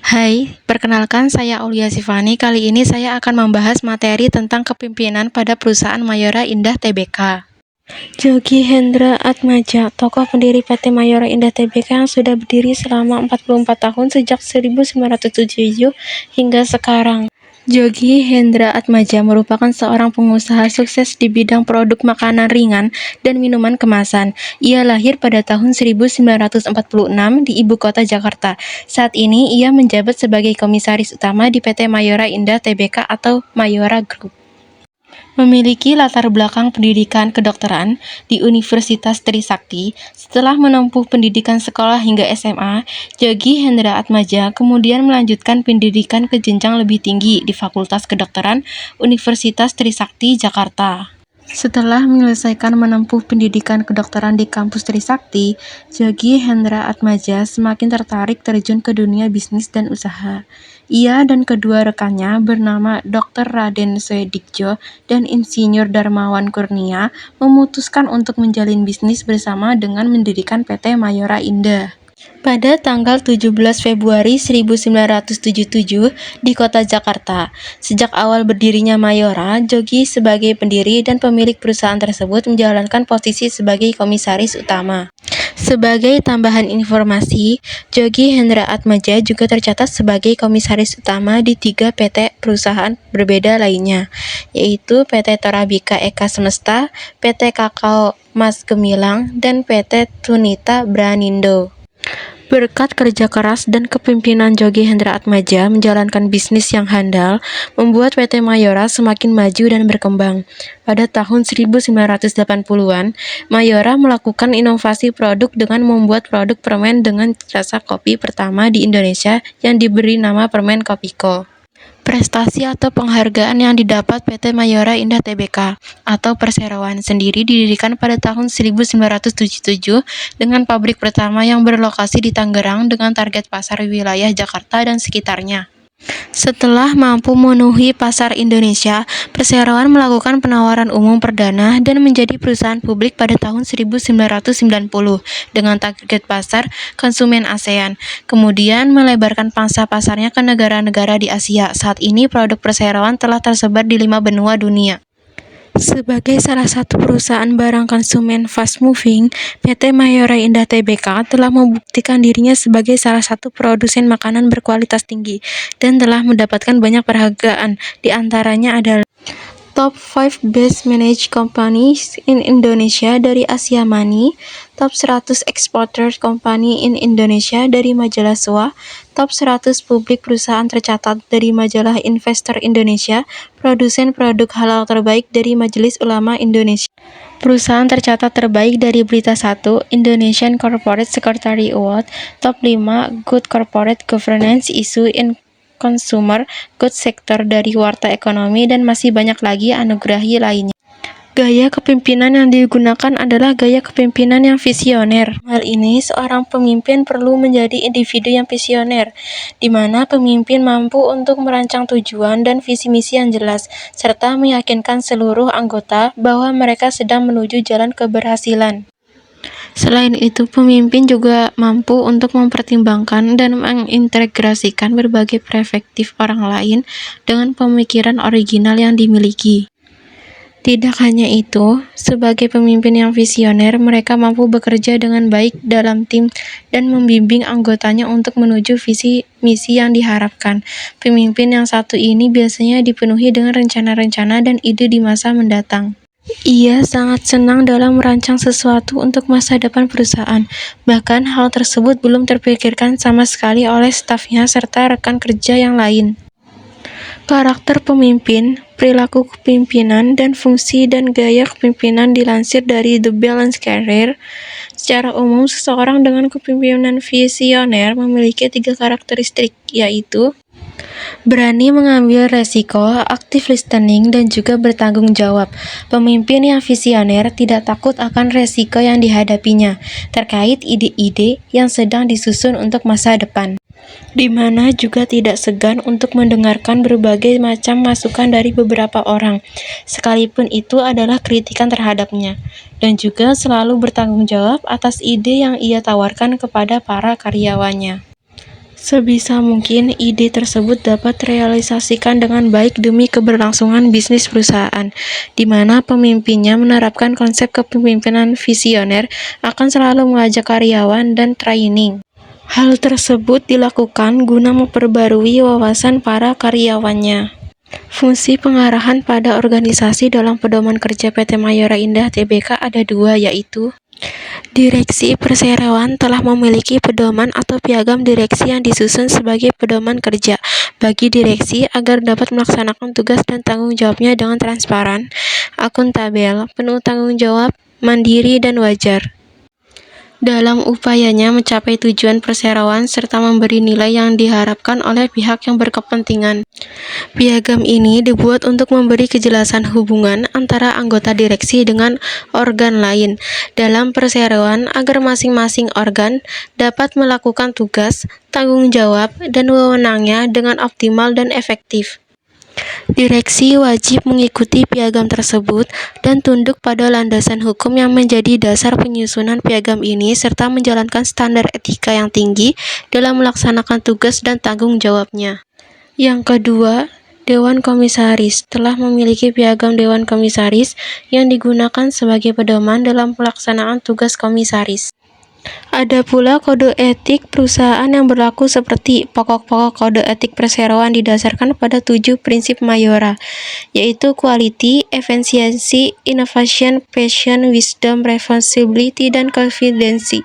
Hai, perkenalkan saya Aulia Sifani. Kali ini saya akan membahas materi tentang kepemimpinan pada perusahaan Mayora Indah Tbk. Jogi Hendra Atmaja, tokoh pendiri PT Mayora Indah Tbk yang sudah berdiri selama 44 tahun sejak 1977 hingga sekarang. Jogi Hendra Atmaja merupakan seorang pengusaha sukses di bidang produk makanan ringan dan minuman kemasan. Ia lahir pada tahun 1946 di ibu kota Jakarta. Saat ini ia menjabat sebagai komisaris utama di PT Mayora Indah Tbk atau Mayora Group. Memiliki latar belakang pendidikan kedokteran di Universitas Trisakti. Setelah menempuh pendidikan sekolah hingga SMA, Jogi Hendra Atmaja kemudian melanjutkan pendidikan ke jenjang lebih tinggi di Fakultas Kedokteran Universitas Trisakti, Jakarta. Setelah menyelesaikan menempuh pendidikan kedokteran di kampus Trisakti, Jogi Hendra Atmaja semakin tertarik terjun ke dunia bisnis dan usaha. Ia dan kedua rekannya bernama Dr. Raden Soedikjo dan Insinyur Darmawan Kurnia memutuskan untuk menjalin bisnis bersama dengan mendirikan PT Mayora Indah. Pada tanggal 17 Februari 1977 di kota Jakarta. Sejak awal berdirinya Mayora, Jogi sebagai pendiri dan pemilik perusahaan tersebut menjalankan posisi sebagai komisaris utama. Sebagai tambahan informasi, Jogi Hendra Atmaja juga tercatat sebagai komisaris utama di 3 PT perusahaan berbeda lainnya, yaitu PT Torabika Eka Semesta, PT Kakao Mas Gemilang, dan PT Tunita Branindo. Berkat kerja keras dan kepemimpinan Jogi Hendra Atmaja menjalankan bisnis yang handal, membuat PT Mayora semakin maju dan berkembang. Pada tahun 1980-an, Mayora melakukan inovasi produk dengan membuat produk permen dengan rasa kopi pertama di Indonesia yang diberi nama permen Kopiko. Prestasi atau penghargaan yang didapat PT Mayora Indah Tbk atau perseroan sendiri didirikan pada tahun 1977 dengan pabrik pertama yang berlokasi di Tangerang dengan target pasar wilayah Jakarta dan sekitarnya. Setelah mampu memenuhi pasar Indonesia, perseroan melakukan penawaran umum perdana dan menjadi perusahaan publik pada tahun 1990 dengan target pasar konsumen ASEAN. Kemudian melebarkan pangsa pasarnya ke negara-negara di Asia. Saat ini produk perseroan telah tersebar di 5 benua dunia. Sebagai salah satu perusahaan barang konsumen fast moving, PT Mayora Indah Tbk telah membuktikan dirinya sebagai salah satu produsen makanan berkualitas tinggi dan telah mendapatkan banyak penghargaan. Di antaranya adalah Top 5 Best Managed Companies in Indonesia dari Asia Money, Top 100 Exporter Company in Indonesia dari majalah SWA, Top 100 Publik Perusahaan Tercatat dari majalah Investor Indonesia, Produsen Produk Halal Terbaik dari Majelis Ulama Indonesia. Perusahaan tercatat terbaik dari Berita 1, Indonesian Corporate Secretary Award, Top 5 Good Corporate Governance Issue in Consumer Goods Sector dari Warta Ekonomi, dan masih banyak lagi anugerah lainnya. Gaya kepemimpinan yang digunakan adalah gaya kepemimpinan yang visioner. Hal ini, seorang pemimpin perlu menjadi individu yang visioner, di mana pemimpin mampu untuk merancang tujuan dan visi misi yang jelas, serta meyakinkan seluruh anggota bahwa mereka sedang menuju jalan keberhasilan. Selain itu, pemimpin juga mampu untuk mempertimbangkan dan mengintegrasikan berbagai perspektif orang lain dengan pemikiran original yang dimiliki. Tidak hanya itu, sebagai pemimpin yang visioner, mereka mampu bekerja dengan baik dalam tim dan membimbing anggotanya untuk menuju visi misi yang diharapkan. Pemimpin yang satu ini biasanya dipenuhi dengan rencana-rencana dan ide di masa mendatang. Ia sangat senang dalam merancang sesuatu untuk masa depan perusahaan. Bahkan hal tersebut belum terpikirkan sama sekali oleh stafnya serta rekan kerja yang lain. Karakter pemimpin, perilaku kepemimpinan, dan fungsi dan gaya kepemimpinan dilansir dari The Balanced Career. Secara umum, seseorang dengan kepemimpinan visioner memiliki 3 karakteristik, yaitu Berani mengambil resiko, aktif listening, dan juga bertanggung jawab. Pemimpin yang visioner tidak takut akan resiko yang dihadapinya terkait ide-ide yang sedang disusun untuk masa depan, di mana juga tidak segan untuk mendengarkan berbagai macam masukan dari beberapa orang, sekalipun itu adalah kritikan terhadapnya, dan juga selalu bertanggung jawab atas ide yang ia tawarkan kepada para karyawannya. Sebisa mungkin, ide tersebut dapat terrealisasikan dengan baik demi keberlangsungan bisnis perusahaan, di mana pemimpinnya menerapkan konsep kepemimpinan visioner, akan selalu mengajak karyawan dan training. Hal tersebut dilakukan guna memperbarui wawasan para karyawannya. Fungsi pengarahan pada organisasi dalam pedoman kerja PT Mayora Indah Tbk ada dua, yaitu Direksi perseroan telah memiliki pedoman atau piagam direksi yang disusun sebagai pedoman kerja bagi direksi agar dapat melaksanakan tugas dan tanggung jawabnya dengan transparan, akuntabel, penuh tanggung jawab, mandiri, dan wajar dalam upayanya mencapai tujuan perseroan serta memberi nilai yang diharapkan oleh pihak yang berkepentingan. Piagam ini dibuat untuk memberi kejelasan hubungan antara anggota direksi dengan organ lain dalam perseroan agar masing-masing organ dapat melakukan tugas, tanggung jawab, dan wewenangnya dengan optimal dan efektif. Direksi wajib mengikuti piagam tersebut dan tunduk pada landasan hukum yang menjadi dasar penyusunan piagam ini serta menjalankan standar etika yang tinggi dalam melaksanakan tugas dan tanggung jawabnya. Yang kedua, Dewan Komisaris telah memiliki piagam Dewan Komisaris yang digunakan sebagai pedoman dalam pelaksanaan tugas komisaris. Ada pula kode etik perusahaan yang berlaku seperti pokok-pokok kode etik perseroan didasarkan pada 7 prinsip Mayora, yaitu quality, efficiency, innovation, passion, wisdom, responsibility, dan confidence.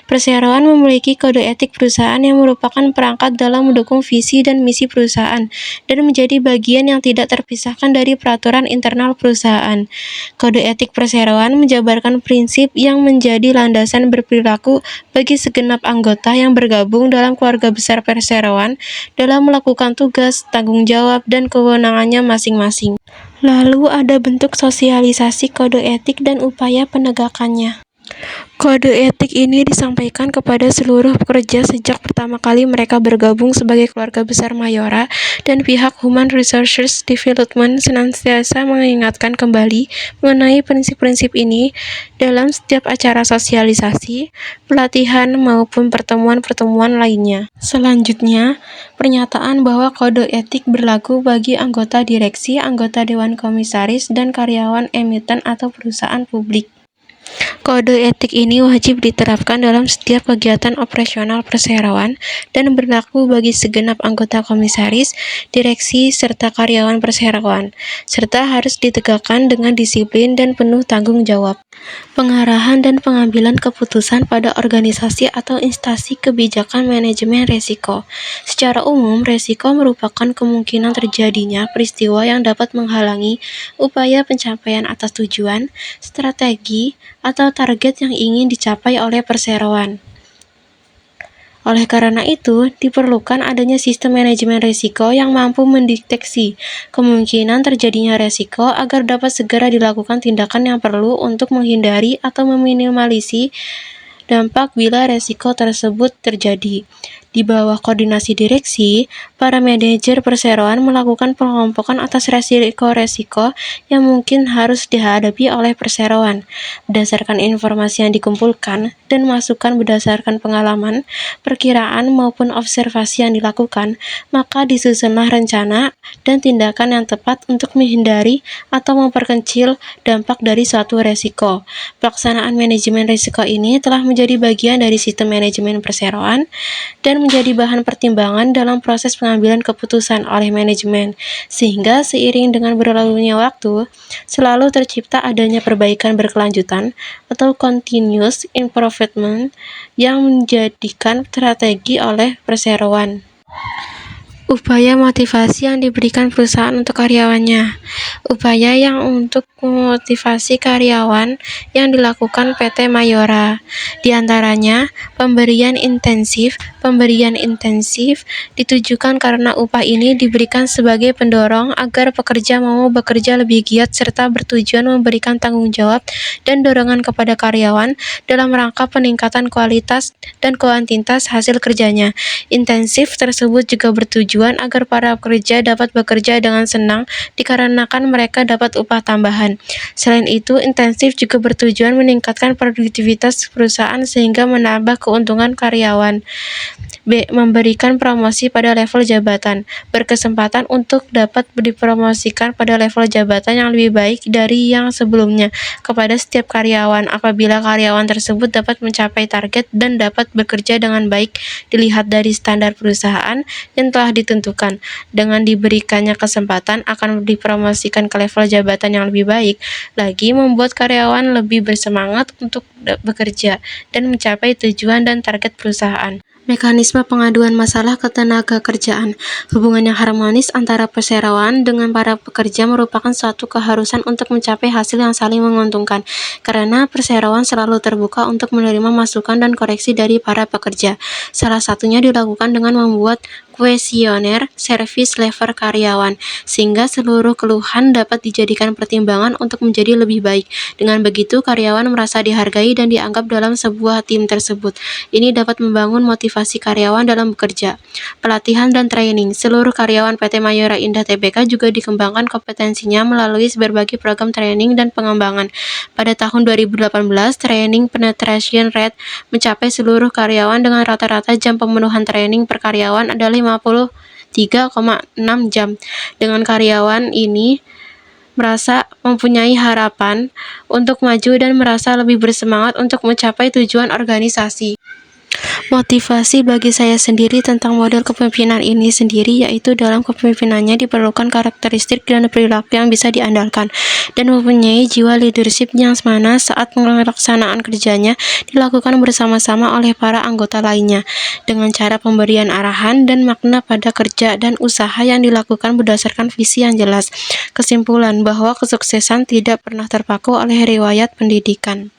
Perseroan memiliki kode etik perusahaan yang merupakan perangkat dalam mendukung visi dan misi perusahaan dan menjadi bagian yang tidak terpisahkan dari peraturan internal perusahaan. Kode etik perseroan menjabarkan prinsip yang menjadi landasan berperilaku bagi segenap anggota yang bergabung dalam keluarga besar perseroan dalam melakukan tugas, tanggung jawab, dan kewenangannya masing-masing. Lalu ada bentuk sosialisasi kode etik dan upaya penegakannya. Kode etik ini disampaikan kepada seluruh pekerja sejak pertama kali mereka bergabung sebagai keluarga besar Mayora, dan pihak Human Resources Development senantiasa mengingatkan kembali mengenai prinsip-prinsip ini dalam setiap acara sosialisasi, pelatihan, maupun pertemuan-pertemuan lainnya. Selanjutnya, pernyataan bahwa kode etik berlaku bagi anggota direksi, anggota Dewan Komisaris, dan karyawan emiten atau perusahaan publik. Kode etik ini wajib diterapkan dalam setiap kegiatan operasional perseroan dan berlaku bagi segenap anggota komisaris, direksi, serta karyawan perseroan, serta harus ditegakkan dengan disiplin dan penuh tanggung jawab. Pengarahan dan pengambilan keputusan pada organisasi atau instansi kebijakan manajemen resiko. Secara umum, resiko merupakan kemungkinan terjadinya peristiwa yang dapat menghalangi upaya pencapaian atas tujuan, strategi, atau target yang ingin dicapai oleh perseroan. Oleh karena itu, diperlukan adanya sistem manajemen risiko yang mampu mendeteksi kemungkinan terjadinya risiko agar dapat segera dilakukan tindakan yang perlu untuk menghindari atau meminimalisasi dampak bila risiko tersebut terjadi. Di bawah koordinasi direksi, para manajer perseroan melakukan pengelompokan atas resiko-resiko yang mungkin harus dihadapi oleh perseroan. Berdasarkan informasi yang dikumpulkan dan masukan berdasarkan pengalaman, perkiraan maupun observasi yang dilakukan, maka disusunlah rencana dan tindakan yang tepat untuk menghindari atau memperkecil dampak dari suatu resiko. Pelaksanaan manajemen risiko ini telah menjadi bagian dari sistem manajemen perseroan dan menjadi bahan pertimbangan dalam proses pengambilan keputusan oleh manajemen, sehingga seiring dengan berlalunya waktu, selalu tercipta adanya perbaikan berkelanjutan atau continuous improvement yang menjadikan strategi oleh perseroan. Upaya motivasi yang diberikan perusahaan untuk karyawannya. Upaya yang untuk memotivasi karyawan yang dilakukan PT Mayora. Di antaranya, pemberian intensif. Pemberian intensif ditujukan karena upah ini diberikan sebagai pendorong agar pekerja mau bekerja lebih giat serta bertujuan memberikan tanggung jawab dan dorongan kepada karyawan dalam rangka peningkatan kualitas dan kuantitas hasil kerjanya. Intensif tersebut juga bertujuan agar para pekerja dapat bekerja dengan senang dikarenakan mereka dapat upah tambahan. Selain itu, intensif juga bertujuan meningkatkan produktivitas perusahaan sehingga menambah keuntungan karyawan. B. Memberikan promosi pada level jabatan. Berkesempatan untuk dapat dipromosikan pada level jabatan yang lebih baik dari yang sebelumnya kepada setiap karyawan apabila karyawan tersebut dapat mencapai target dan dapat bekerja dengan baik dilihat dari standar perusahaan yang telah ditentukan. Dengan diberikannya kesempatan akan dipromosikan ke level jabatan yang lebih baik lagi membuat karyawan lebih bersemangat untuk bekerja dan mencapai tujuan dan target perusahaan. Mekanisme pengaduan masalah ketenagakerjaan. Hubungan yang harmonis antara perseroan dengan para pekerja merupakan suatu keharusan untuk mencapai hasil yang saling menguntungkan, karena perseroan selalu terbuka untuk menerima masukan dan koreksi dari para pekerja. Salah satunya dilakukan dengan membuat kuesioner service level karyawan, sehingga seluruh keluhan dapat dijadikan pertimbangan untuk menjadi lebih baik. Dengan begitu, karyawan merasa dihargai dan dianggap dalam sebuah tim tersebut. Ini dapat membangun motivasi karyawan dalam bekerja. Pelatihan dan training. Seluruh karyawan PT Mayora Indah Tbk juga dikembangkan kompetensinya melalui berbagai program training dan pengembangan. Pada tahun 2018, training penetration rate mencapai seluruh karyawan dengan rata-rata jam pemenuhan training per karyawan adalah 53,6 jam. Dengan karyawan ini merasa mempunyai harapan untuk maju dan merasa lebih bersemangat untuk mencapai tujuan organisasi. Motivasi bagi saya sendiri tentang model kepemimpinan ini sendiri yaitu dalam kepemimpinannya diperlukan karakteristik dan perilaku yang bisa diandalkan dan mempunyai jiwa leadership yang mana saat pelaksanaan kerjanya dilakukan bersama-sama oleh para anggota lainnya dengan cara pemberian arahan dan makna pada kerja dan usaha yang dilakukan berdasarkan visi yang jelas. Kesimpulan bahwa kesuksesan tidak pernah terpaku oleh riwayat pendidikan.